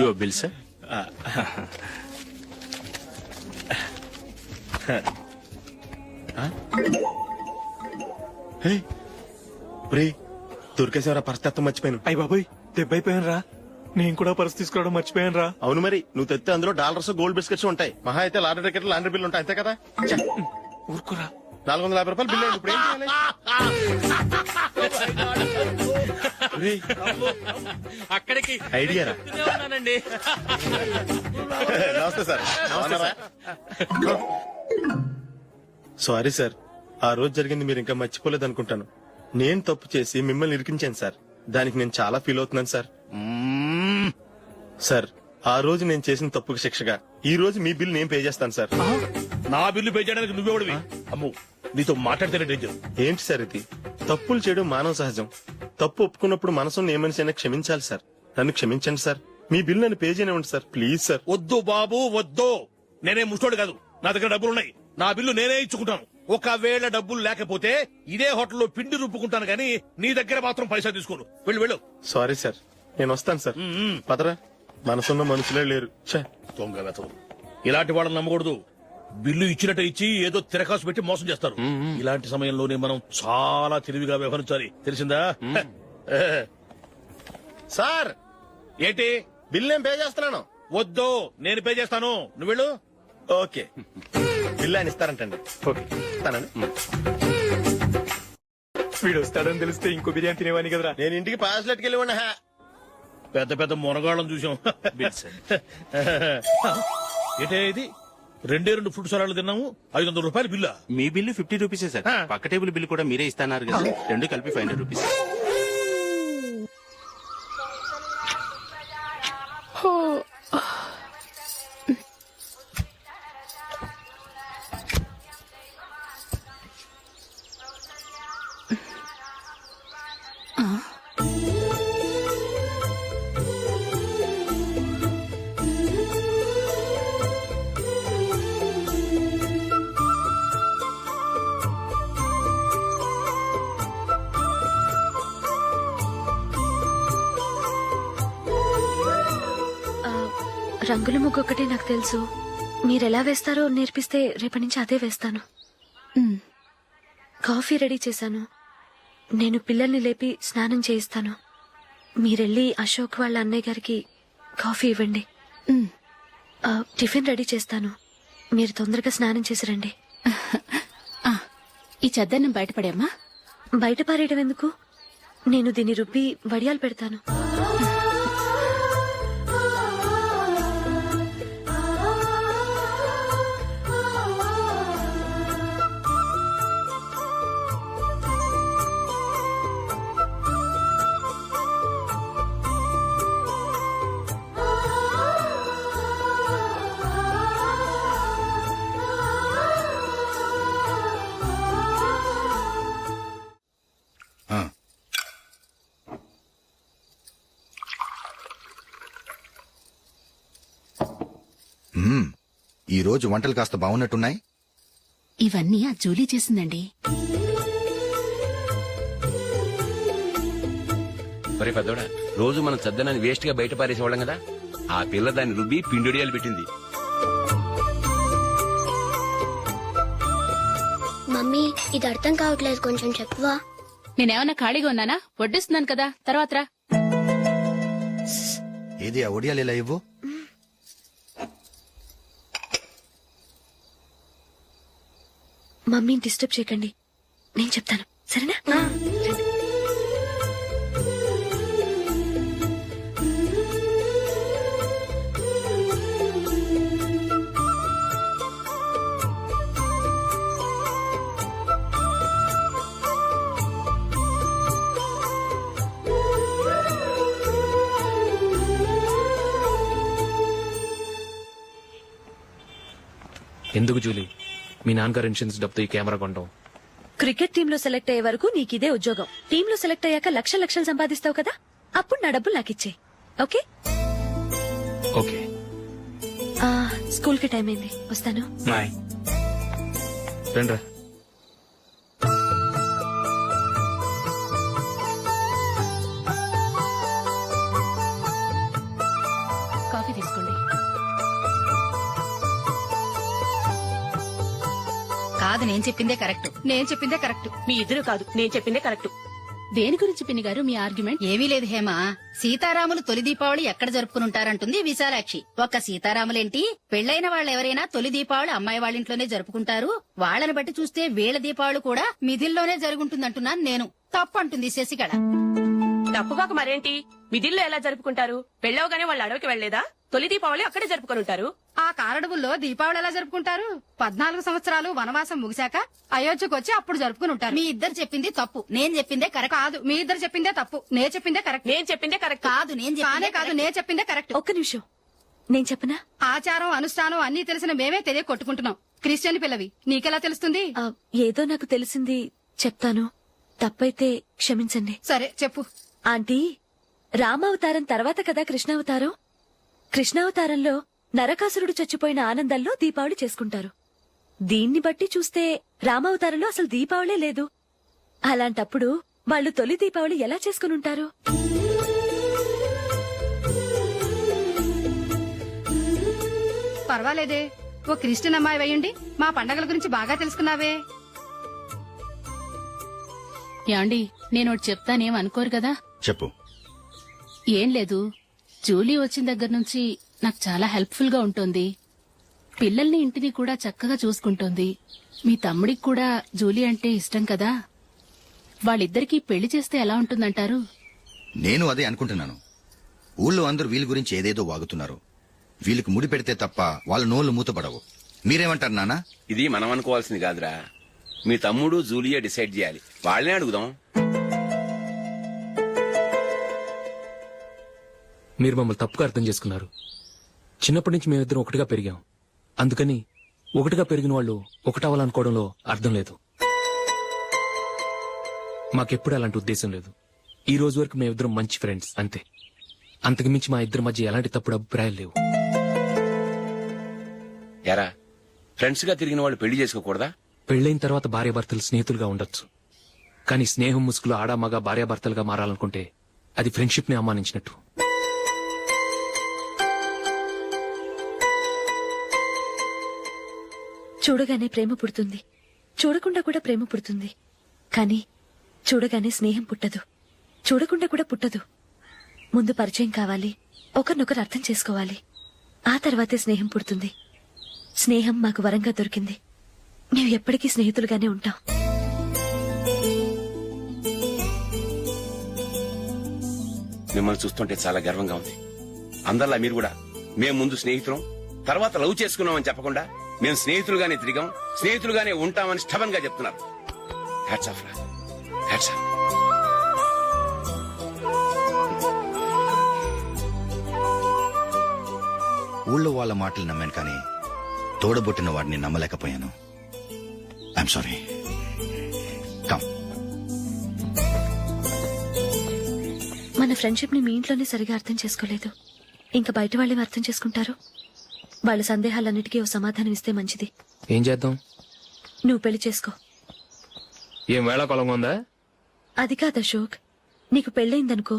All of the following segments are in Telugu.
Your bill sir. దొరికేసేవరా పరిస్థితి మర్చిపోయాను. అయ్య బాబాయ్ దెబ్బైపోయాను రా. నేను కూడా పర్స్ తీసుకురావడం మర్చిపోయాను రా. అవును మరి, నువ్వు తెస్తే అందులో డాలర్స్ గోల్డ్ బిస్కెట్స్ ఉంటాయి. మహా అయితే లాటరీ టికెట్ లాండ్రీ బిల్లు ఉంటాయి, అంతే కదా. ఊరుకురా. 450 రూపాయలు బిల్లు అయింది. ఇప్పుడు ఏం చేయాలి? రేయ్, అక్కడికి ఐడియా రా. ఉన్నానండి. నమస్తే సార్. సారీ సార్, ఆ రోజు జరిగింది మీరు ఇంకా మర్చిపోలేదు అనుకుంటాను. నేను తప్పు చేసి మిమ్మల్ని ఇరికించాను సార్. దానికి నేను చాలా ఫీల్ అవుతున్నాను సార్. సార్, ఆ రోజు నేను చేసిన తప్పుకు శిక్షగా ఈ రోజు మీ బిల్ నేను పే చేస్తాను సార్. నా బిల్లు పే చేయడానికి నువ్వెవడివి? అమ్ము, నీతో మాట్లాడితేనే డేంజర్. ఏంటి సార్ ఇది? తప్పులు చేయడం మానవ సహజం. తప్పు ఒప్పుకున్నప్పుడు మనసును ఏ మనిషి అయినా క్షమించాలి సార్. నన్ను క్షమించండి సార్. మీ బిల్ నన్ను పే చేయనివ్వండి సార్, ప్లీజ్ సార్. వద్దు బాబు వద్దు. నేనే ముష్టోడు కాదు, నా దగ్గర డబ్బులున్నాయి. నా బిల్లు నేనే ఇచ్చుకుంటాను. ఒకవేళ డబ్బులు లేకపోతే ఇదే హోటల్లో పిండి రుబ్బుకుంటాను గానీ నీ దగ్గర మాత్రం పైసా తీసుకోను. వెళ్ళు వెళ్ళు. సారీ సార్, నేను వస్తాను సార్. పదరా, మనసున్న మనుషులే లేరు. దొంగ వెతవు. ఇలాంటి వాళ్ళని నమ్మకూడదు. బిల్లు ఇచ్చినట్టు ఇచ్చి ఏదో తిరకాసు పెట్టి మోసం చేస్తారు. ఇలాంటి సమయంలోనే మనం చాలా తెలివిగా వ్యవహరించాలి, తెలిసిందా? సార్, ఏంటి? బిల్ నేను పే చేస్తున్నాను. వద్దు, నేను పే చేస్తాను. నువ్వు వెళ్ళు. ఓకే, బిల్ ఆయన ఇస్తారంటండి. ఓకే ఇస్తానండి. వీడు వస్తాడని తెలిస్తే ఇంకో బిర్యానీ తినేవాని కదరా. నేను ఇంటికి పాస్లెట్కి వెళ్ళి ఉన్నా. పెద్ద పెద్ద మునగాళ్ళం చూసాం. ఏంటే ఇది? 2 ఫుడ్ సలాడ్లు తిన్నాము, 500 రూపాయలు బిల్లా? మీ బిల్లు 50 రూపీసే సార్. పక్క టేబుల్ బిల్లు కూడా మీరే ఇస్తాన్నారు కదా, రెండు కలిపి 500 రూపీస్. రంగుల ముగ్గు ఒకటే నాకు తెలుసు. మీరెలా వేస్తారో నేర్పిస్తే రేపటి నుంచి అదే వేస్తాను. కాఫీ రెడీ చేశాను. నేను పిల్లల్ని లేపి స్నానం చేయిస్తాను. మీరెళ్ళి అశోక్ వాళ్ళ అన్నయ్య గారికి కాఫీ ఇవ్వండి. టిఫిన్ రెడీ చేస్తాను. మీరు తొందరగా స్నానం చేసి రండి. ఈ చెద్దన్నం బయటపడేమ్మా. బయట పారేయడం ఎందుకు? నేను దీన్ని రుబ్బి వడియాలు పెడతాను. ఈ రోజు వంటలు కాస్త బాగున్నట్టున్నాయి. ఇవన్నీ ఆ జూలీ చేసిందండి. మరి పెద్దోడా, రోజు మనం చద్దనాన్ని వేస్ట్ గా బయట పారేసేవాళ్ళం కదా, ఆ పిల్ల దాన్ని రుబ్బి పిండొడియాలు పెట్టింది. మమ్మీ, ఇది అర్థం కావట్లేదు, కొంచెం చెప్పవా? నేనేమన్నా ఖాళీగా ఉన్నానా? వడ్డిస్తున్నాను కదా, తర్వాత రా. ఏది ఆ ఒడియాలు ఇలా ఇవ్వు. మమ్మీని డిస్టర్బ్ చేయకండి, నేను చెప్తాను, సరేనా? ఎందుకు జూలీ, మీ నాన్నగారు ఇన్సూరెన్స్ డబ్బుతో ఈ కెమెరా కొంటాం? క్రికెట్ టీమ్ లో సెలెక్ట్ అయ్యే వరకు నీకిదే ఉద్యోగం. టీమ్ లో సెలెక్ట్ అయ్యాక లక్షలు సంపాదిస్తావు కదా, అప్పుడు నా డబ్బులు నాకు ఇచ్చే. ఓకే? ఓకే. స్కూల్ కి టైం అయింది, వస్తాను. బాయ్. రండ్రా. నేను చెప్పిందే కరెక్ట్. నేను చెప్పిందే కరెక్ట్. మీ ఇద్దరు కాదు, నేను చెప్పిందే కరెక్ట్. దేని గురించి పిన్ని గారు మీ ఆర్గ్యుమెంట్? ఏమీ లేదు హేమ. సీతారాములు తొలి దీపావళి ఎక్కడ జరుపుకుంటారంటుంది విశాలాక్షి. ఒక్క సీతారాములేంటి, పెళ్లైన వాళ్ళెవరైనా తొలి దీపావళి అమ్మాయి వాళ్ళింట్లోనే జరుపుకుంటారు. వాళ్ళని బట్టి చూస్తే వీళ్ళ దీపావళి కూడా మిథిల్లోనే జరుగుంటుందంటున్నాను నేను. తప్పు అంటుంది శశికళ. తప్పుగాక మరేంటి, మిదిల్లో ఎలా జరుపుకుంటారు? పెళ్ళవగానే వాళ్ళు అడవికి వెళ్లేదా? తొలి దీపావళి అక్కడే జరుపుకొని ఉంటారు. ఆ కారడవుల్లో దీపావళి ఎలా జరుపుకుంటారు? 14 సంవత్సరాలు వనవాసం ముగిశాక అయోధ్యకు వచ్చి అప్పుడు జరుపుకుని ఉంటారు. మీ ఇద్దరు చెప్పింది తప్పు, నేను చెప్పిందే కరెక్ట్. కాదు, మీ ఇద్దరు చెప్పిందే తప్పు, నేను చెప్పిందే కరెక్ట్. నేను చెప్పిందే కరెక్ట్. కాదు, నేను చెప్పిందే కరెక్ట్. ఒక్క నిమిషం, నేను చెప్పనా? ఆచారం అనుష్ఠానం అన్ని తెలిసిన మేమే తెలియ కొట్టుకుంటున్నాం. క్రిస్టియన్ పిల్లవి, నీకెలా తెలుస్తుంది? ఏదో నాకు తెలిసింది చెప్తాను. తప్పైతే క్షమించండి. సరే చెప్పు. ఆంటీ, రామావతారం తర్వాత కదా కృష్ణావతారం. కృష్ణావతారంలో నరకాసురుడు చచ్చిపోయిన ఆనందంలో దీపావళి చేసుకుంటారు. దీన్ని బట్టి చూస్తే రామావతారంలో అసలు దీపావళే లేదు. అలాంటప్పుడు వాళ్ళు తొలి దీపావళి ఎలా చేసుకునుంటారు? పర్వాలేదే, ఓ క్రిస్టియన్ అమ్మాయి అయ్యుండి మా పండగల గురించి బాగా తెలుసుకున్నావే. యాండి, నేను ఒకటి చెప్తానేం అనుకోరు కదా? చెప్పు. ఏం లేదు, జూలీ వచ్చిన దగ్గర నుంచి నాకు చాలా హెల్ప్ఫుల్ గా ఉంటుంది. పిల్లల్ని ఇంటిని కూడా చక్కగా చూసుకుంటోంది. మీ తమ్ముడికి కూడా జూలీ అంటే ఇష్టం కదా. వాళ్ళిద్దరికీ పెళ్లి చేస్తే ఎలా ఉంటుందంటారు? నేను అదే అనుకుంటున్నాను. ఊళ్ళో అందరూ వీళ్ళ గురించి ఏదేదో వాగుతున్నారు. వీళ్ళకి ముడి పెడితే తప్ప వాళ్ళ నోళ్లు మూతపడవు. మీరేమంటారు నాన్న? ఇది మనం అనుకోవాల్సింది కాదురా. మీ తమ్ముడు జూలియా డిసైడ్ చేయాలి. వాళ్ళనే అడుగుదాం. మీరు మమ్మల్ని తప్పుగా అర్థం చేసుకున్నారు. చిన్నప్పటి నుంచి మేమిద్దరం ఒకటిగా పెరిగాం. అందుకని ఒకటిగా పెరిగిన వాళ్ళు ఒకటవ్వాలనుకోవడంలో అర్థం లేదు. మాకెప్పుడు అలాంటి ఉద్దేశం లేదు. ఈ రోజు వరకు మేమిద్దరం మంచి ఫ్రెండ్స్ అంతే. అంతకుమించి మా ఇద్దరి మధ్య ఎలాంటి తప్పుడు అభిప్రాయాలు లేవు. ఎరా, ఫ్రెండ్స్ గా తిరిగిన వాళ్ళు పెళ్లి చేసుకోకూడదా? పెళ్లైన తర్వాత భార్యాభర్తలు స్నేహితులుగా ఉండొచ్చు. కానీ స్నేహం ముసుగులో ఆడా మగ భార్యాభర్తలుగా మారాలనుకుంటే అది ఫ్రెండ్షిప్ ని అవమానించినట్టు. చూడగానే ప్రేమ పుడుతుంది, చూడకుండా కూడా ప్రేమ పుడుతుంది. కానీ చూడగానే స్నేహం పుట్టదు, చూడకుండా కూడా పుట్టదు. ముందు పరిచయం కావాలి, ఒకరినొకరు అర్థం చేసుకోవాలి. ఆ తర్వాతే స్నేహం పుడుతుంది. స్నేహం మాకు వరంగా దొరికింది. మేము ఎప్పటికీ స్నేహితులుగానే ఉంటాం. మిమ్మల్ని చూస్తుంటే చాలా గర్వంగా ఉంది. అందరిలా మీరు కూడా మేము ముందు స్నేహితులం, తర్వాత లవ్ చేసుకున్నామని చెప్పకుండా మేము స్నేహితులుగానే తిరిగాం, స్నేహితులుగానే ఉంటామని స్టబన్ గా చెప్తున్నారు. హ్యాట్స్ ఆఫ్ రా, హ్యాట్స్ ఆఫ్. ఊళ్ళో వాళ్ళ మాటలు నమ్మాను కానీ తోడబుట్టిన వాడిని నమ్మలేకపోయాను. I'm sorry. కమ్. మన ఫ్రెండ్షిప్ ని మీ ఇంట్లోనే సరిగా అర్థం చేసుకోలేదు. ఇంకా బయట వాళ్ళేం అర్థం చేసుకుంటారు? వాళ్ళ సందేహాలన్నిటికీ ఓ సమాధానం ఇస్తే మంచిది. ఏం చేద్దాం? నువ్వు పెళ్లి చేసుకో. ఏం వేళాకొలంగా ఉందా? అది కాదు అశోక్, నీకు పెళ్ళయిందనుకో,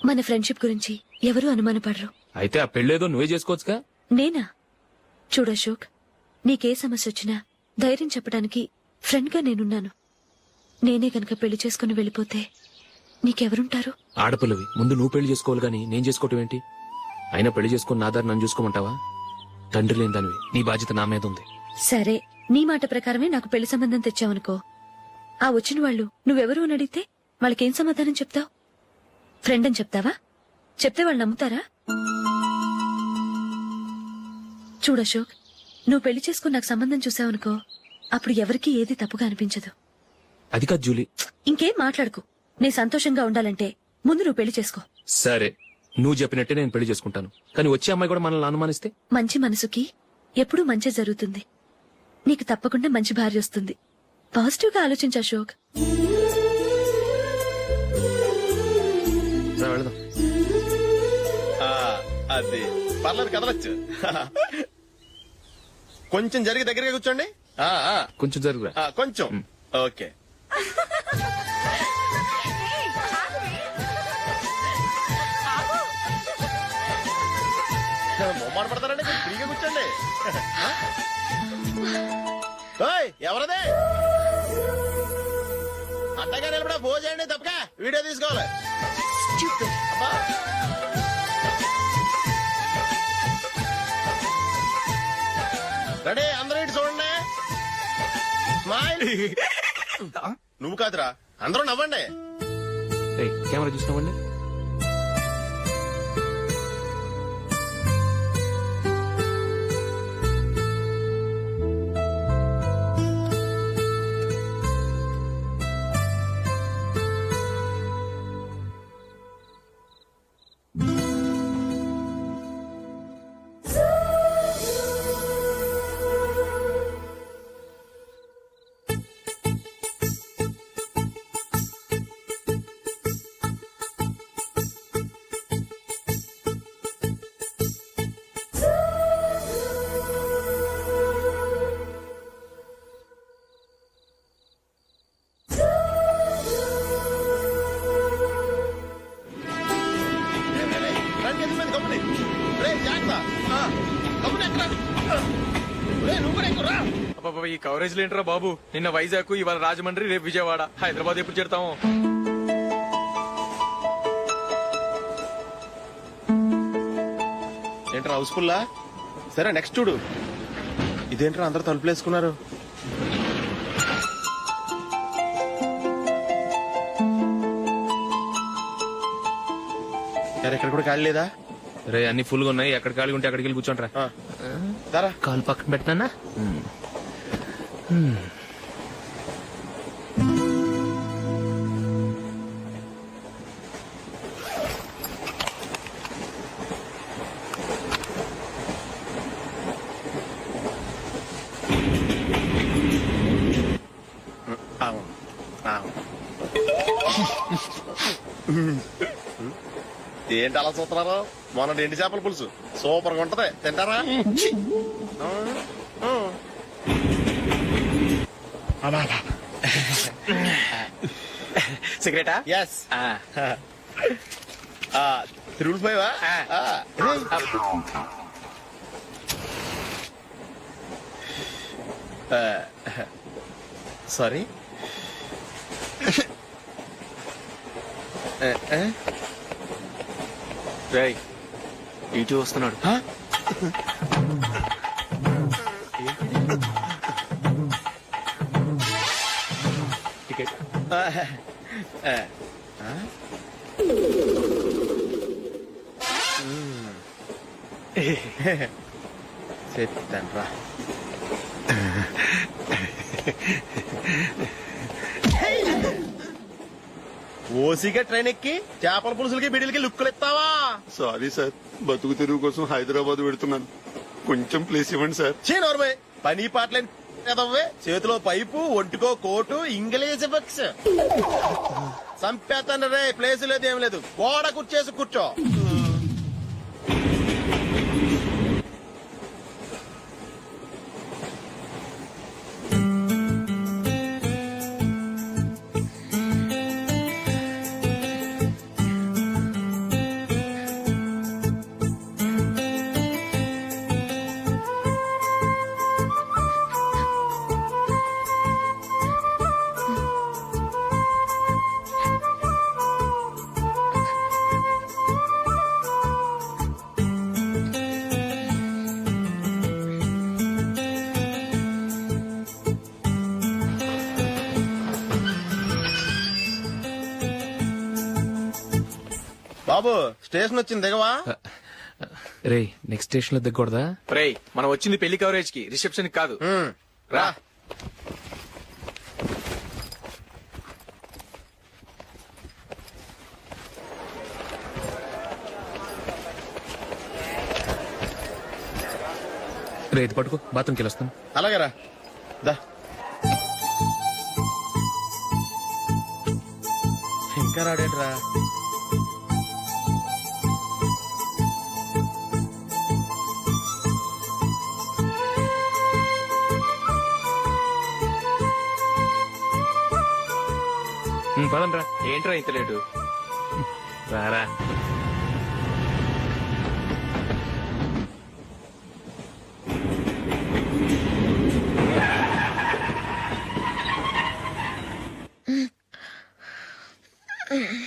మన ఫ్రెండ్షిప్ గురించి ఎవరూ అనుమానపడరు. అయితే ఆ పెళ్ళేదో నువ్వే చేసుకోవచ్చుగా. నేనా? చూడు అశోక్, నీకే సమస్య వచ్చినా ధైర్యం చెప్పడానికి ఫ్రెండ్ గా నేనున్నాను. నేనే గనక పెళ్లి చేసుకుని వెళ్ళిపోతే నీకెవరుంటారు? ఆడపిల్లవి, ముందు నువ్వు పెళ్లి చేసుకోవాలి గాని నేను చేసుకోవటం ఏంటి? అయినా పెళ్లి చేసుకుని నా దారి నన్ను చూసుకోమంటావా? తండ్రి లేని దానివి, నీ బాధ్యత నా మీద ఉంది. సరే, నీ మాట ప్రకారమే నాకు పెళ్లి సంబంధం తెచ్చావనుకో, ఆ వచ్చిన వాళ్ళు నువ్వెవరు అని అడిగితే వాళ్ళకేం సమాధానం చెప్తావు? ఫ్రెండ్ అని చెప్తావా? చెప్తే వాళ్ళు నమ్ముతారా? చూడు అశోక్, నువ్వు పెళ్లి చేసుకుని నాకు సంబంధం చూసావనుకో, అప్పుడు ఎవరికీ ఏది తప్పుగా అనిపించదు. అది కాదు జూలీ. ఇంకేం మాట్లాడుకు. నీ సంతోషంగా ఉండాలంటే ముందు నువ్వు పెళ్లి చేసుకో. సరే, నువ్వు చెప్పినట్టే నేను పెళ్లి చేసుకుంటాను. కానీ వచ్చే అమ్మాయి కూడా మనల్ని అనుమానిస్తే? మంచి మనసుకి ఎప్పుడూ మంచి జరుగుతుంది. నీకు తప్పకుండా మంచి భార్య వస్తుంది. పాజిటివ్ గా ఆలోచించు అశోక్. వెళదాం. అది పర్లేదు, కదలొచ్చు. కొంచెం జరిగి దగ్గరగా కూర్చోండి. కొంచెం జరుగురా. కొంచెం. ఓకే. మొమ్మాట పడతారండి, ఫ్రీగా కూర్చోండి. ఎవరదే అట్టగా నిలబడా భోజనండి తప్పక వీడియో తీసుకోవాలి. అబ్బా. రెడీ అందరూ ఇటు చూడండి. స్మైల్. నువ్వు కాదురా అందరూ నవ్వండి. కెమెరా చూసినావండి. ఈ కవరేజ్ లేంట్రా బాబు. నిన్న వైజాగ్, ఇవాళ రాజమండ్రి, రేపు విజయవాడ, హైదరాబాద్ ఎప్పుడు చేరుతాము? ఏంట్రా హౌస్ఫుల్లా? సరే నెక్స్ట్ చూడు. ఇదేంట్రా అందరు తలుపులేసుకున్నారు? ఇక్కడ కూడా ఖాళీ లేదా? రే అన్ని ఫుల్ గా ఉన్నాయి. ఎక్కడ ఖాళీ ఉంటే అక్కడికి వెళ్ళి కూర్చోండిరా. కాలు పక్కన పెట్టినా. ఏంటి అలా చూస్తున్నారు? మొన్న ఎండి చేపల పులుసు సూపర్ గా ఉంటది, తింటారా? సిగరెటా? ఎస్. తిరుగులు పోయావా? సారీ. రేయ్ ఇటు వస్తున్నాడు. టికెట్. చెప్తాను. ఓసీగా ట్రైన్ ఎక్కి చేపల పులుసులకి బిడిలకి లుక్కులు ఇస్తావా? సారీ సార్, బతుకు తెరువు కోసం హైదరాబాద్ పెడుతున్నాను. కొంచెం ప్లేస్ ఇవ్వండి సార్. నోర్మే పని పాటలేని కదవ్వే. చేతిలో పైపు, ఒంటికో కోటు, ఇంగ్లీష్ బుక్స్. సంపేతాను రే. ప్లేస్ లేదు ఏం లేదు. గోడ కూర్చేసి కూర్చో. బాబు స్టేషన్ వచ్చింది, దిగవా? రే నెక్స్ట్ స్టేషన్ లో దిగకూడదా? రేయ్ మనం వచ్చింది పెళ్లి కవరేజ్ కి, రిసెప్షన్ కాదు. రా. రే ఇది పట్టుకో, బాత్రూమ్కి వెళ్ళొస్తాను. అలాగేరా. దా. ఇంకా రాడేట్రా? పదండ్రా. ఏంట్రా ఇంత లేటు? రారా. ఆ.